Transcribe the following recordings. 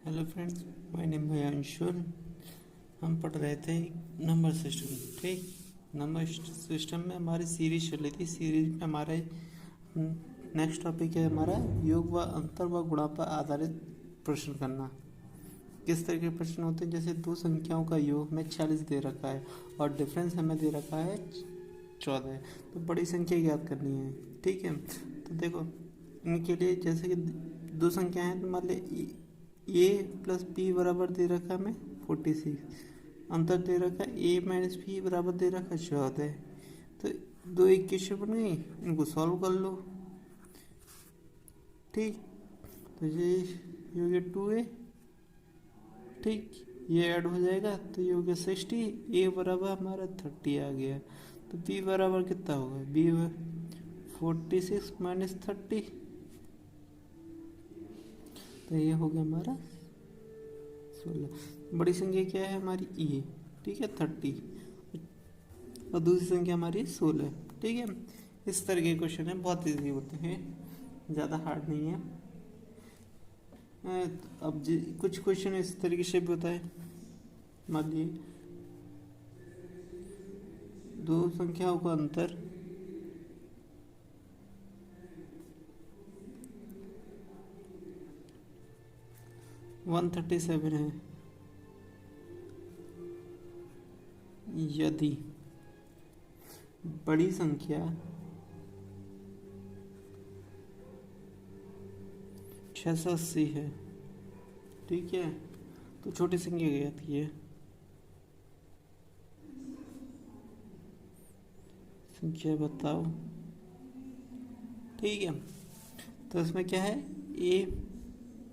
Hello friends, my name है अंशुल। हम पढ़ रहे थे नंबर सिस्टम। ठीक, नंबर सिस्टम में हमारी सीरीज चल रही थी। सीरीज में हमारे नेक्स्ट टॉपिक है हमारा योग व अंतर व गुणा पर आधारित प्रश्न करना। किस तरह के प्रश्न होते हैं, जैसे दो संख्याओं का योग हमें 40 दे रखा है और डिफरेंस हमें दे रखा है 14, तो बड़ी संख्या याद करनी है। ठीक है, तो देखो इनके लिए जैसे कि दो संख्या हैं, तो मान ली ए प्लस बी बराबर दे रखा है हमें 46, अंतर दे रखा है ए माइनस बी बराबर दे रखा है 14। तो दो इक्वेशन बन गई, इनको सॉल्व कर लो। ठीक, तो ये हो गया 2a। ठीक, ये ऐड हो जाएगा तो ये हो गया 60। ए बराबर हमारा 30 आ गया, तो बी बराबर कितना होगा, बी 46 माइनस 30, तो ये हो गया हमारा 16। बड़ी संख्या क्या है हमारी ए, ठीक है 30, और दूसरी संख्या हमारी 16। ठीक है, इस तरह के क्वेश्चन है, बहुत इजी होते हैं, ज़्यादा हार्ड नहीं है। अब कुछ क्वेश्चन इस तरीके से भी होता है, मान लीजिए दो संख्याओं का अंतर 137 है। यदि बड़ी संख्या 680 है, ठीक है, तो छोटी संख्या क्या आती है, संख्या बताओ। ठीक है, तो इसमें क्या है, ए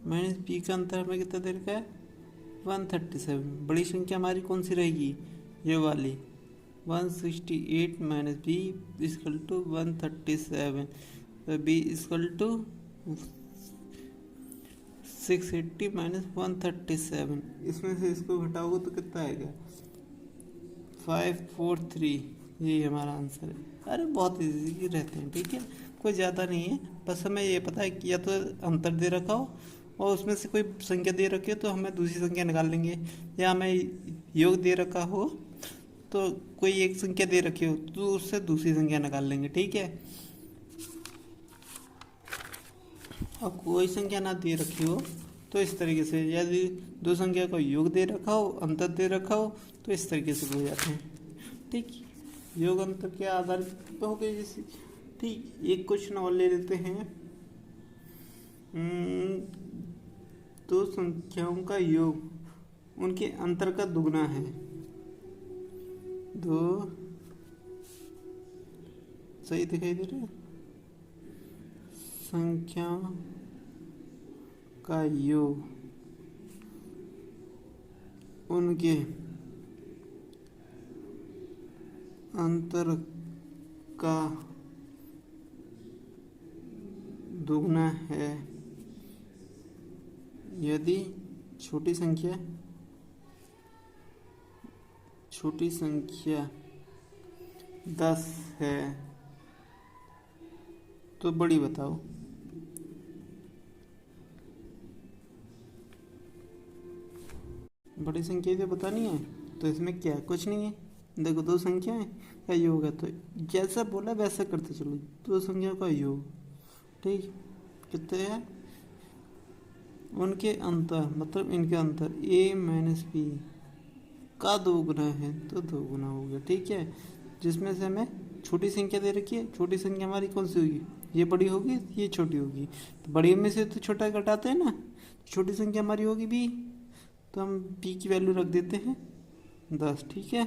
माइनस बी का अंतर हमें कितना दे रखा है 137। बड़ी संख्या हमारी कौन सी रहेगी, ये वाली 168 माइनस बी इक्वल टू 137, तो बी इक्वल टू 680 माइनस 137। इसमें से इसको घटाओगे तो कितना आएगा 543। यही हमारा आंसर है। अरे बहुत इजी रहते हैं, ठीक है, कोई ज़्यादा नहीं है, बस हमें ये पता है कि या तो अंतर दे रखा हो और उसमें से कोई संख्या दे रखी हो तो हमें दूसरी संख्या निकाल लेंगे, या हमें योग दे रखा हो तो कोई एक संख्या दे रखी हो तो उससे दूसरी संख्या निकाल लेंगे। ठीक है, और कोई संख्या ना दे रखी हो तो इस तरीके से, यदि दो संख्या को योग दे रखा हो अंतर दे रखा हो तो इस तरीके से हो जाते हैं। ठीक, योग अंतर के आधार पर हो गए जैसे। ठीक, एक क्वेश्चन और ले लेते हैं। दो संख्याओं का योग उनके अंतर का दुगना है। दो, सही दिखाई दे रहा है, संख्या का योग उनके अंतर का दुगना है यदि छोटी संख्या 10 है, तो बड़ी बताओ। बड़ी संख्या तो बतानी है, तो इसमें क्या कुछ नहीं है, देखो दो संख्याएं का योग है, तो जैसा बोला वैसा करते चलो। दो संख्या का योग, ठीक, कितने हैं, उनके अंतर मतलब इनके अंतर a माइनस बी का दो गुना है तो दो गुना हो गया। ठीक है, जिसमें से हमें छोटी संख्या दे रखी है, छोटी संख्या हमारी कौन सी होगी, ये बड़ी होगी ये छोटी होगी, तो बड़ी में से तो छोटा घटाते हैं ना, छोटी संख्या हमारी होगी b, तो हम b की वैल्यू रख देते हैं 10। ठीक है,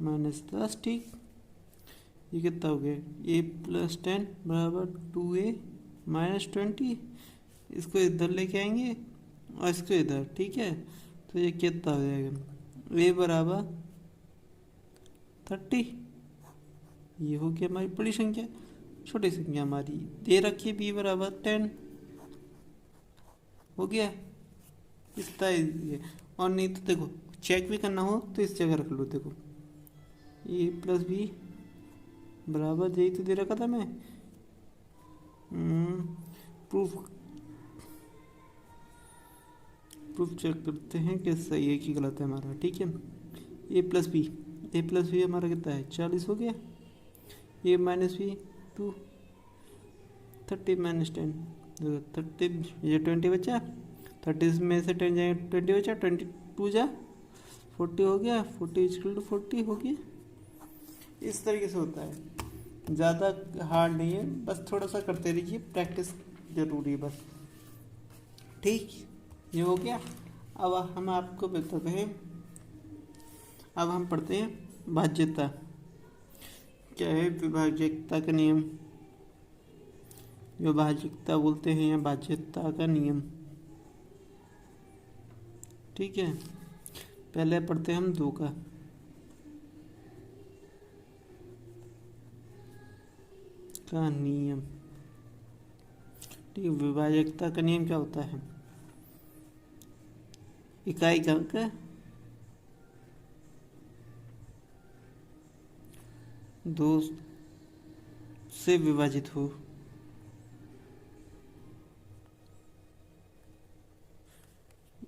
माइनस 10। ठीक, ये कितना हो गया, a प्लस 10 बराबर 2a माइनस 20। इसको इधर लेके आएंगे और इसको इधर। ठीक है, तो ये कितना हो जाएगा, a बराबर 30। ये हो गया हमारी बड़ी संख्या। छोटी संख्या हमारी दे रखी है b बराबर 10, हो गया इतना ही। और नहीं तो देखो चेक भी करना हो तो इस जगह रख लो, देखो a प्लस बी बराबर, यही तो दे रखा था मैं, प्रूफ चेक करते हैं कि सही है कि गलत है हमारा। ठीक है, ए प्लस बी हमारा कितना है 40 हो गया, ए माइनस बी 2, 30 माइनस 10 30, ये 20 बचा, 30 में से 10 जाए 20 बचा, 22 जा 40 हो गया, 40 हो गया। इस तरीके से होता है, ज़्यादा हार्ड नहीं है, बस थोड़ा सा करते रहिए, प्रैक्टिस जरूरी है बस। ठीक, ये हो गया। अब हम आपको बताते हैं, अब हम पढ़ते हैं भाज्यता। क्या है विभाज्यता का नियम, विभाज्यता बोलते हैं या भाज्यता का नियम। ठीक है, पहले पढ़ते हैं हम 2 का नियम। ठीक है, विभाज्यता का नियम क्या होता है, इकाई का अंक 2 से विभाजित हो,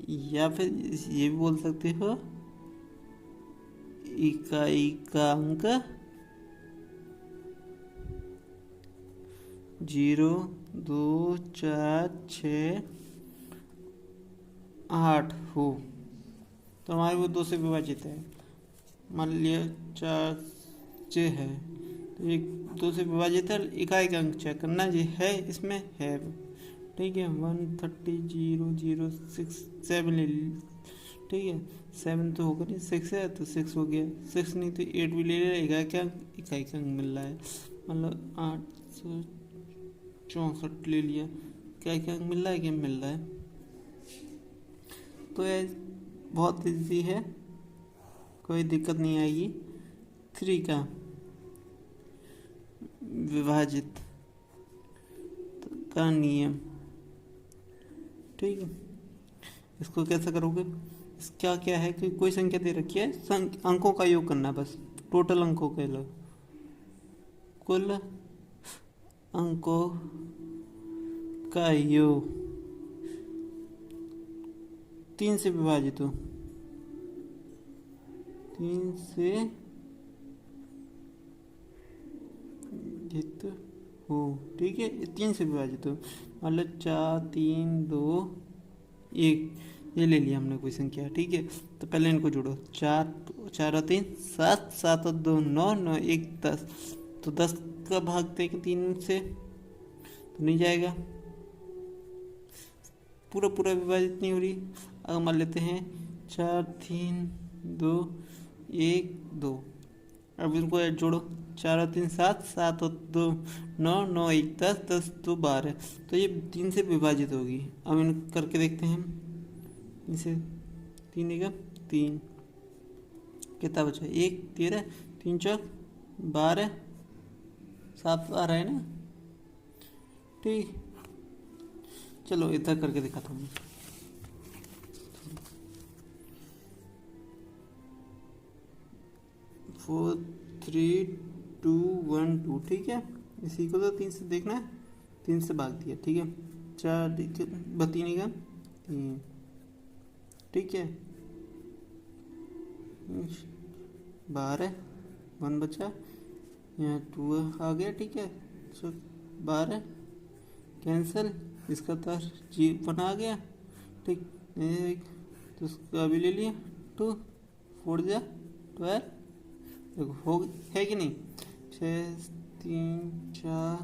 या फिर ये भी बोल सकते हो इकाई का अंक 0, 2, 4, 6, 8 हो, तो हमारे वो 2 से विभाजित है। मान लिया 4 6 है, तो ये 2 से विभाजित है, इकाई का अंक चेक करना जी है, इसमें है। ठीक है, 130 0 0 6 7 ले ली। ठीक है, 7 तो होगा नहीं, 6 है तो 6 हो गया, 6 नहीं तो 8 भी ले लिया, इकाई का अंक मिल रहा है, मतलब 864 ले लिया, इकाई का अंक मिल रहा है, क्या मिल रहा है। तो ये बहुत इजी है, कोई दिक्कत नहीं आएगी। 3 का विभाजित का नियम। ठीक है, इसको कैसे करोगे, क्या क्या है कि कोई संख्या दे रखी है, अंकों का योग करना, बस टोटल अंकों के लो, कुल अंकों का योग 3 से विभाजित हो, 3 से विभाजित हो। ठीक है, 3 से विभाजित हो, मतलब 4 3 2 1, ये ले लिया हमने कोई संख्या। ठीक है, तो पहले इनको जोड़ो, 4 4 और 3 7, 7 और 2 9, 9 1 10, तो 10 का भाग देंगे 3 से तो नहीं जाएगा, पूरा विभाजित नहीं हो रही। अब मान लेते हैं 4 3 2 1 2, अब इनको जोड़ो, 4 और 3 7, 7 और 2 9, 9 1 10, 10 2 12, तो ये 3 से विभाजित होगी। अब इन करके देखते हैं हम, इसे 3 का 3, कितना बचा 1 13, 3 4 12, 7 आ रहा है ना। ठीक, चलो इधर करके दिखाता हूँ। 4 3 2 1 2, ठीक है, इसी को तो 3 से देखना है, 3 से भाग दिया। ठीक है, 4 3 का 3, ठीक है, 12 1 बचा, यहाँ 2 आ गया। ठीक है, 12 कैंसिल, इसका तो 1 आ गया। ठीक, तो उसका भी ले लिया, 2 4 जा 12, देखो हो है कि नहीं, 6 3 4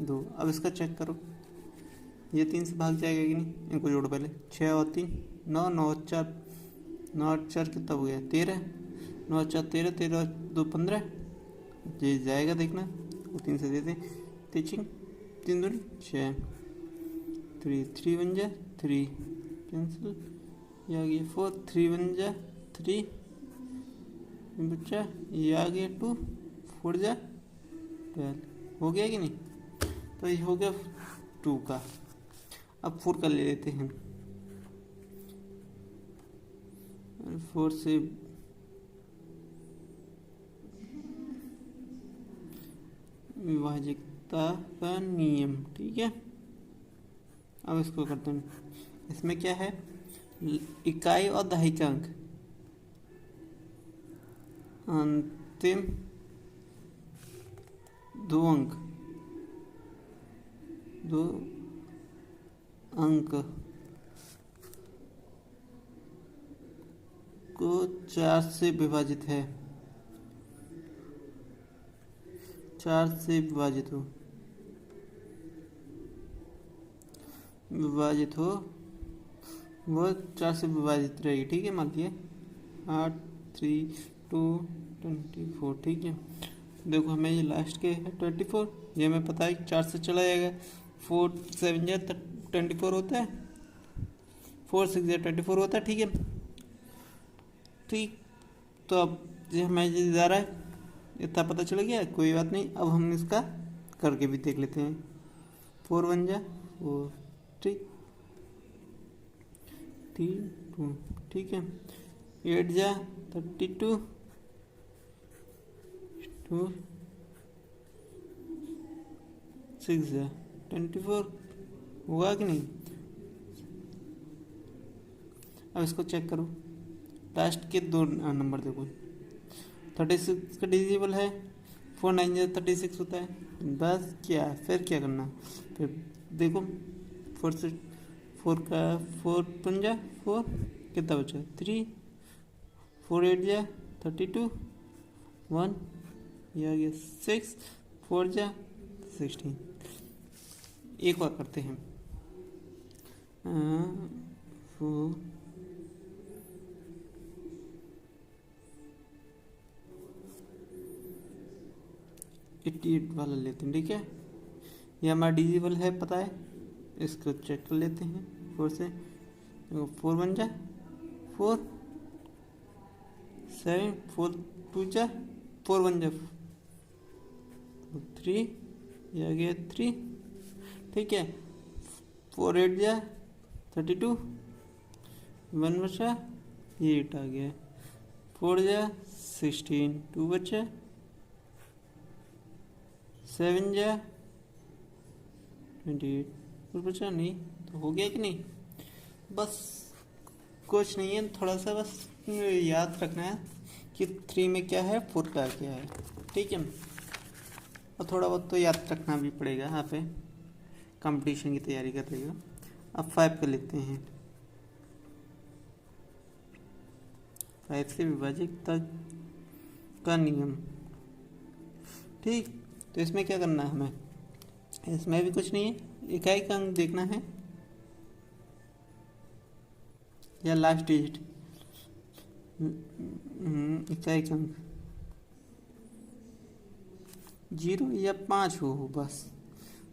2। अब इसका चेक करो, ये 3 से भाग जाएगा कि नहीं, इनको जोड़ो पहले, 6 और 3 9, 9 और 4, 9 और 4 कितना हो गया 13, 9 और 4 13, 13 और 2 15, ये जाएगा देखना, वो 3 से देते टीचिंग, 3 2 6, 3 3 1 जा 3 कैंसिल, ये आ गया 4 3 1 जा 3 बच्चा, ये आ गया 2 4 जा 12, हो गया कि नहीं। तो ये हो गया 2 का। अब 4 का ले लेते हैं, 4 से विभाज्यता का नियम। ठीक है, अब इसको करते हैं। इसमें क्या है, इकाई और दहाई का अंक, अंतिम दो अंक को 4 से विभाजित है, 4 से विभाजित हो वो 4 से विभाजित रहेगी। ठीक है, मान लीजिए 8, 3, 2, 24। ठीक है, देखो हमें ये लास्ट के है 24, ये हमें पता है 4 से चला जाएगा। 4 7 या 24 होता है, 4 6 या 24 होता है। ठीक है, ठीक, तो अब ये हमें ये जा रहा है, इतना पता चल गया, कोई बात नहीं। अब हम इसका करके भी देख लेते हैं। 4 1 जा 4, ठीक, 3 2, ठीक है। 8 जा 32, 2 6 जा 24, हुआ कि नहीं। अब इसको चेक करो, लास्ट के 2 नंबर देखो। 36 का डिजिबल है, 4 9 जा 36 होता है। बस क्या, फिर क्या करना, फिर देखो 4 से 4 का 4 5 जा 4, कितना बचा 3, 4 8 जा 32, 1 ये आ गया 6, 4 जा 16। एक और करते हैं, 4 88 वाला लेते हैं। ठीक है, ये हमारा डिजिबल है, पता है, इसको चेक कर लेते हैं 4 से। 4 1 जा 4, 7 4 2 जा 4 1 जा 3, ये आ गया 3। ठीक है, 4 8 जा 32, 1 बचा, ये 8 आ गया। 4 जा 16, 2 बचा, 7 जा 28, कुछ बचा नहीं, तो हो गया कि नहीं। बस कुछ नहीं है, थोड़ा सा बस याद रखना है कि 3 में क्या है, 4 का क्या है। ठीक है, और थोड़ा बहुत तो याद रखना भी पड़ेगा, यहाँ पे कंपटीशन की तैयारी कर रही हो। अब 5 का लेते हैं, 5 से विभाजित तक का नियम। ठीक, तो इसमें क्या करना है हमें, इसमें भी कुछ नहीं है, इकाई का अंक देखना है या लास्ट डिजिट, इकाई का अंक 0 या 5 हो बस,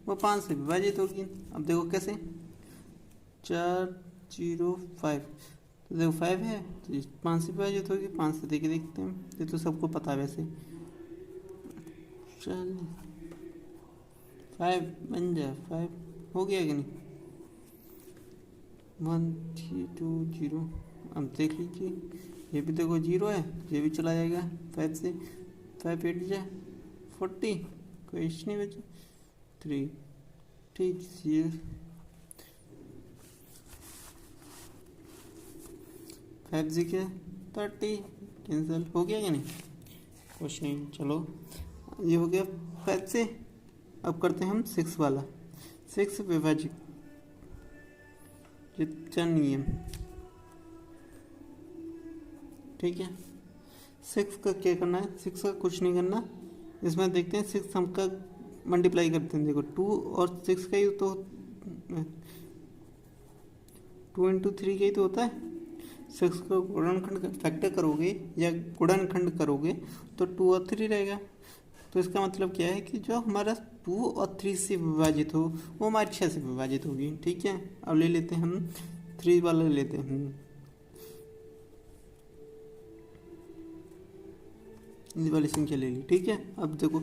वो 5 से विभाजित होगी। अब देखो कैसे, 4 0 5, तो देखो 5 है तो 5 से विभाजित होगी। 5 से देखे देखते हैं, ये तो सबको पता है वैसे। चल 5 बन जाए, 5 हो गया कि नहीं। 1 3 2 0, अब देख लीजिए, ये भी देखो 0 है, ये भी चला जाएगा 5 से। 5 8 जाए 40, कोई इश्यू नहीं बचा। 3, ठीक, 0 5 जी क्या 30, कैंसिल हो गया या नहीं, कुछ नहीं। चलो ये हो गया 5 से। अब करते हैं हम 6 वाला, 6 विभाजित जितना नियम। ठीक है, 6 का क्या करना है, 6 का कुछ नहीं करना। इसमें देखते हैं 6 हम का मल्टीप्लाई करते हैं, देखो 2 और 6 का ही तो 2 इंटू 3 का ही तो होता है। 6 का गुणनखंड फैक्टर करोगे या गुणनखंड करोगे तो 2 और 3 रहेगा। तो इसका मतलब क्या है कि जो हमारा 2 और 3 से विभाजित हो वो हमारे 6 से विभाजित होगी। ठीक है, अब ले लेते हैं हम 3 वाला लेते हैं, इस वाली संख्या ले ली। ठीक है, अब देखो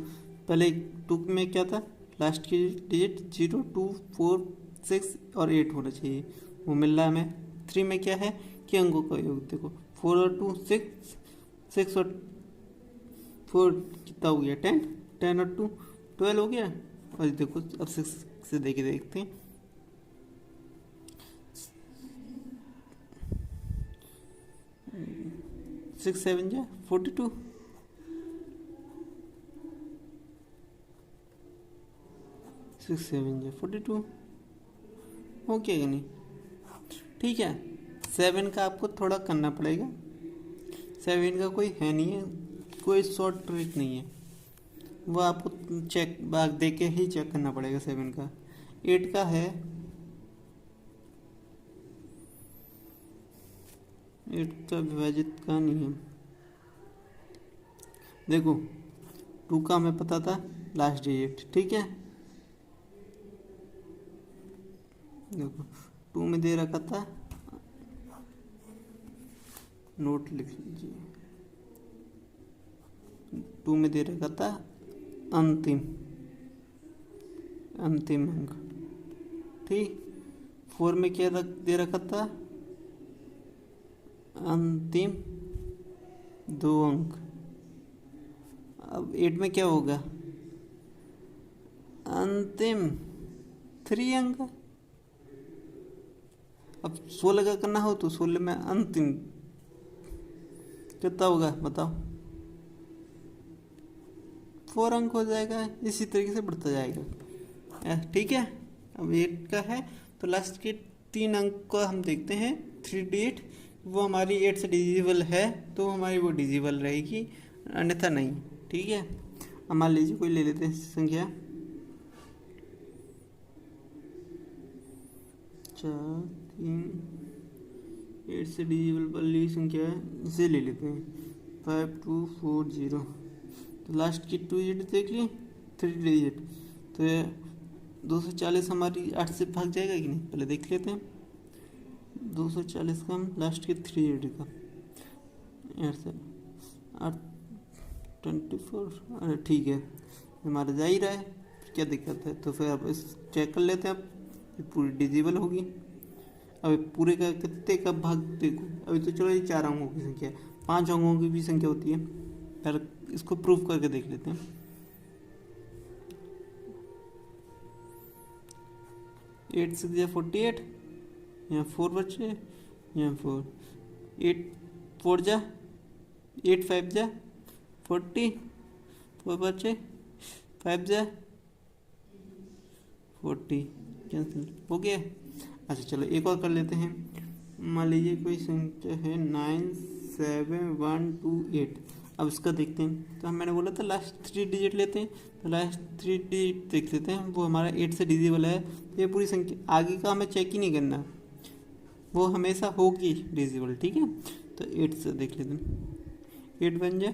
पहले 2 में क्या था, लास्ट की डिजिट 0 2 4 6 और 8 होना चाहिए, वो मिल रहा है हमें। 3 में क्या है कि अंकों का योग, देखो 4 और 2 6, 6 और 4 कितना हो गया 10, 10 और 2 12 हो गया। और देखो अब 6 से देखते हैं, 6 7 जा 42, 6 7 जा 42 हो क्या नहीं। ठीक है, 7 का आपको थोड़ा करना पड़ेगा, 7 का कोई है नहीं है, कोई शॉर्ट ट्रिक नहीं है, वो आपको चेक बाग दे के ही चेक करना पड़ेगा 7 का। 8 का है, 8 का विभाजित का नहीं है। देखो 2 का हमें पता था लास्ट डिजिट, ठीक है। देखो 2 में दे रखा था, नोट लिख लीजिए, 2 में दे रखा था अंतिम अंक, ठीक। 4 में क्या दे रखा था, अंतिम 2 अंक। अब 8 में क्या होगा, अंतिम 3 अंक। अब 16 का करना हो तो 16 में अंतिम कितना होगा बताओ, 4 अंक हो जाएगा। इसी तरीके से बढ़ता जाएगा, ठीक है। अब 8 का है तो लास्ट के 3 अंक को हम देखते हैं, 3 डिजिट, वो हमारी 8 से डिजिबल है तो हमारी वो डिजिबल रहेगी, अन्यथा नहीं, ठीक है। अब मान लीजिए कोई ले लेते हैं संख्या 4 3, 8 से डिजिबल वाली संख्या है, इसे ले लेते हैं 5240। तो लास्ट की 2 डिजिट देख लिए, 3 डिजिट, तो 240 हमारी 8 से भाग जाएगा कि नहीं, पहले देख लेते हैं। 240 का हम लास्ट के 3 डिजिट का 8 से 8 24, अरे ठीक है, हमारा जा ही रहा है, क्या दिक्कत है। तो फिर अब इस चेक कर लेते हैं, अब ये पूरी डिजिबल होगी। अब पूरे का कितने का भाग देखो, अभी तो चलो ये 4 अंकों की संख्या है, 5 अंकों की भी संख्या होती है, पर इसको प्रूफ करके देख लेते हैं। 8 6 या 48, यहाँ 4 बचे, यहाँ 4, 8 4 जा 8 5 जा 40, 4 बचे, 5 जा 40, कैंसिल हो गया। अच्छा चलो एक और कर लेते हैं, मान लीजिए कोई संख्या है 97128। अब इसका देखते हैं, तो मैंने बोला था लास्ट 3 डिजिट लेते हैं, तो लास्ट 3 डिजिट देख लेते हैं, वो हमारा 8 से डिजिबल है, तो ये पूरी संख्या, आगे का हमें चेक ही नहीं करना, वो हमेशा होगी डिजिबल, ठीक है। तो 8 से देख लेते हैं, 8 बन जाए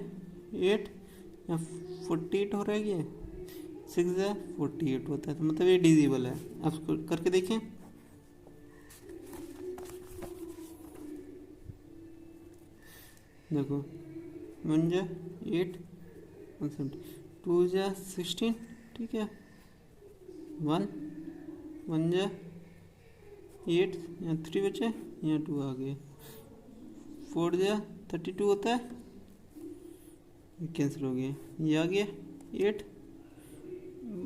8 या 48 हो रहा है, ये 6 या 48 होता है, तो मतलब ये डिजिबल है। अब इसको करके देखें, देखो 1 जा 8 2 जा 16, ठीक है, 1 1 जा 8, यहाँ 3 बचे, यहाँ 2 आ गए, 4 जा 32 होता है, कैंसिल हो गया, ये आ गया 8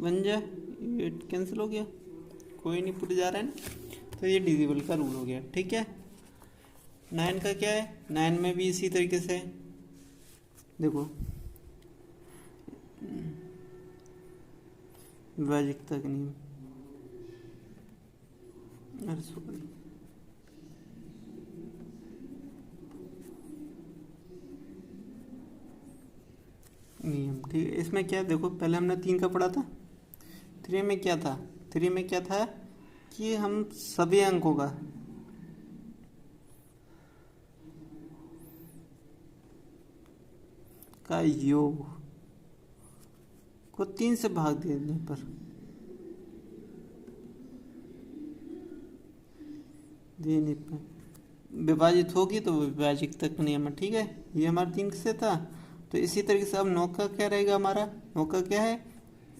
1 जा 8 कैंसिल हो गया, कोई नहीं, पूरे जा रहा है ना, तो ये डिजिबल का रूल हो गया, ठीक है। 9 का क्या है, 9 में भी इसी तरीके से, देखो विभाजिकता का नियम, अरे सॉरी, नियम, ठीक है। इसमें क्या, देखो पहले हमने 3 का पढ़ा था, 3 में क्या था, 3 में क्या था कि हम सभी अंकों का योग को 3 से भाग देने पर विभाजित होगी तो विभाजित तक नियम है, ठीक है। ये हमारा 3 से था, तो इसी तरीके से अब 9 का क्या रहेगा, हमारा 9 का क्या है,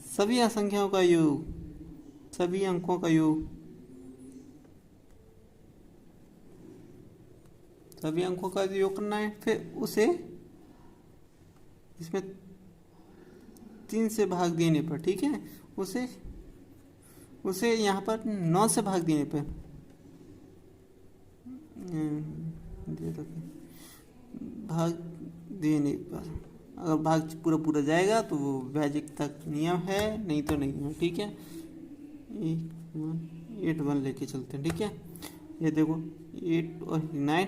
सभी असंख्याओं का योग, सभी अंकों का योग, सभी अंकों का योग करना है, फिर उसे इसमें 3 से भाग देने पर, ठीक है, उसे यहाँ पर 9 से भाग देने पर, भाग दे नहीं पा, अगर भाग पूरा पूरा जाएगा तो वो विभाजकता का नियम है, नहीं तो नहीं है। ठीक है, 8 1 लेके चलते हैं। ठीक है, ये देखो 8 और 9,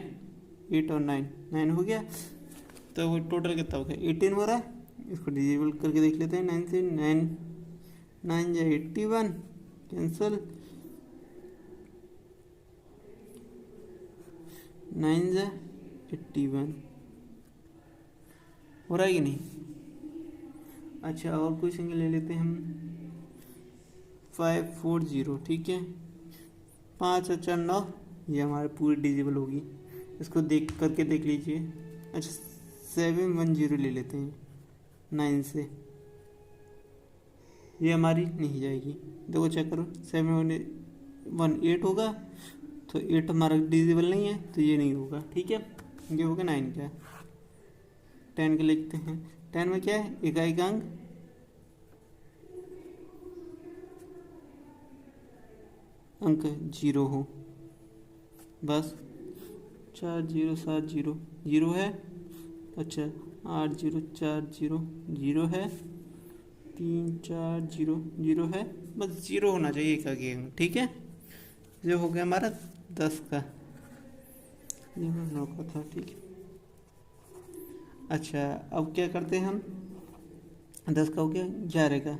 8 और 9, 9 हो गया, तो वो टोटल कितना हो गया 18 हो रहा है। इसको डिजिबल करके देख लेते हैं। 9 से 9 9 जा 81 कैंसिल, 9 जा 81 हो रहा है कि नहीं। अच्छा, और कोई संख्या ले लेते हैं हम, 540। ठीक है, 5 और 4 9, ये हमारे पूरी डिजिबल होगी। इसको देख करके देख लीजिए। अच्छा, 710 ले लेते हैं 9 से, ये हमारी नहीं जाएगी। देखो चेक करो, 718 होगा, तो 8 हमारा डिजिबल नहीं है, तो ये नहीं होगा। ठीक है, ये होगा 9 का। 10 के लिखते हैं। 10 में क्या है, इकाई का अंक 0 हो, बस 4 0 7 0 0 है। अच्छा, 8 0 4 0 0 है, 3 4 0 0 है, बस 0 होना चाहिए एक आगे अंक। ठीक है, ये हो गया हमारा 10 का, ये 9 का था। ठीक है, अच्छा अब क्या करते हैं हम, 10 का हो गया, 11 का,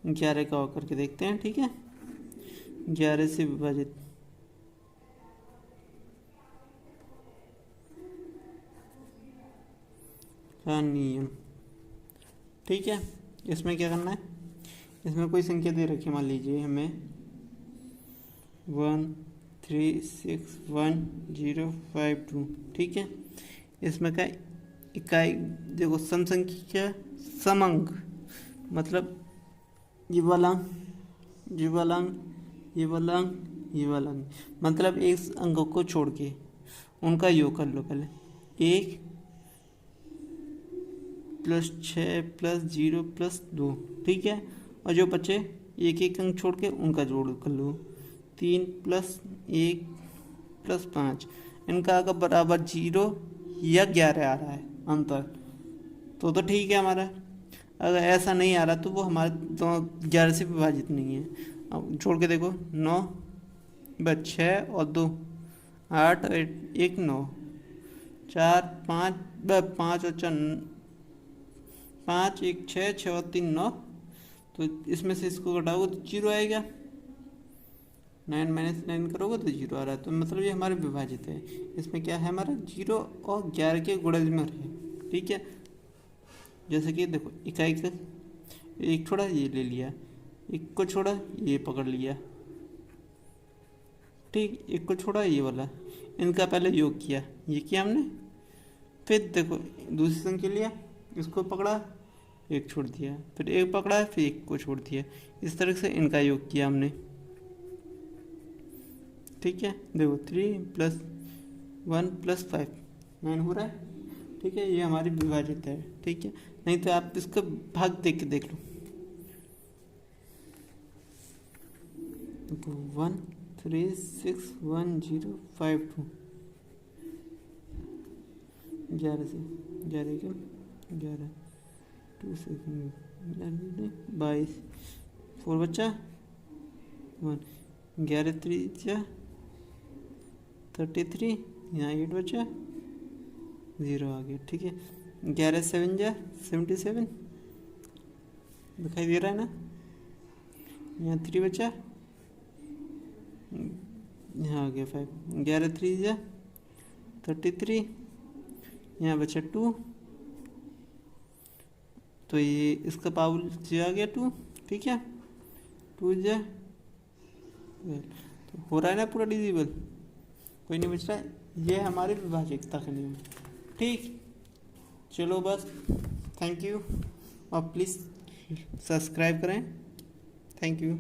11 का और करके देखते हैं। ठीक है, 11 से विभाजित, का नियम। ठीक है, इसमें क्या करना है, इसमें कोई संख्या दे रखी, मान लीजिए हमें 1 3 6 1 0 5 2। ठीक है, इसमें क्या इकाई, देखो सम संख्या समअंक, मतलब ये वाला अंक, ये वाला अंक, ये वाला अंक, ये वाला अंक, मतलब एक अंक को छोड़ के उनका योग कर लो पहले। 1 + 6 + 0 + 2। ठीक है, और जो बचे एक एक अंक छोड़ के उनका जोड़ कर लो। 3 + 1 + 5, इनका अगर बराबर 0 या 11 आ रहा है अंतर, तो ठीक है हमारा। अगर ऐसा नहीं आ रहा तो वो हमारे तो 11 से विभाजित नहीं है। अब जोड़ के देखो, 9 + 6 और 2 8 और 1 9, 4 5 5 और 4 5 1 6 6 और 3 9, तो इसमें से इसको घटाओगे तो 0 आएगा। 9 - 9 करोगे तो 0 आ रहा है, तो मतलब ये हमारे विभाजित है। इसमें क्या है हमारा 0 और 11 के गुणज में है। ठीक है, जैसे कि देखो इकाई का एक छोड़ा ये ले लिया, एक को छोड़ा ये पकड़ लिया। ठीक, एक को छोड़ा ये वाला, इनका पहले योग किया, ये किया हमने। फिर देखो दूसरी संख्या लिया, इसको पकड़ा, एक छोड़ दिया, फिर एक पकड़ा, फिर एक को छोड़ दिया। इस तरह से इनका योग किया हमने। ठीक है, देखो 3 + 1 + 5 9 हो रहा है। ठीक है, ये हमारी विभाजित है। ठीक है, नहीं तो आप इसका भाग देख के देख लो। तो 1 3 6 1 0 5 2, 11 से 11 के 11 2 से 22 4 बच्चा 1, 11 3 33, यहाँ 8 बचा, 0 आ गया। ठीक है, 11 7 जा 77, दिखाई दे रहा है ना। यहाँ 3 बचा, यहाँ आ गया 5, 11 3 जा 33, यहाँ बचा 2, तो ये इसका पावर से आ गया 2। ठीक है, 2 जा, तो हो रहा है ना पूरा डिजिबल, कोई नहीं बच रहा है। ये हमारी विभाजकता का नियम है। ठीक, चलो बस, थैंक यू, और प्लीज़ सब्सक्राइब करें। Thank you.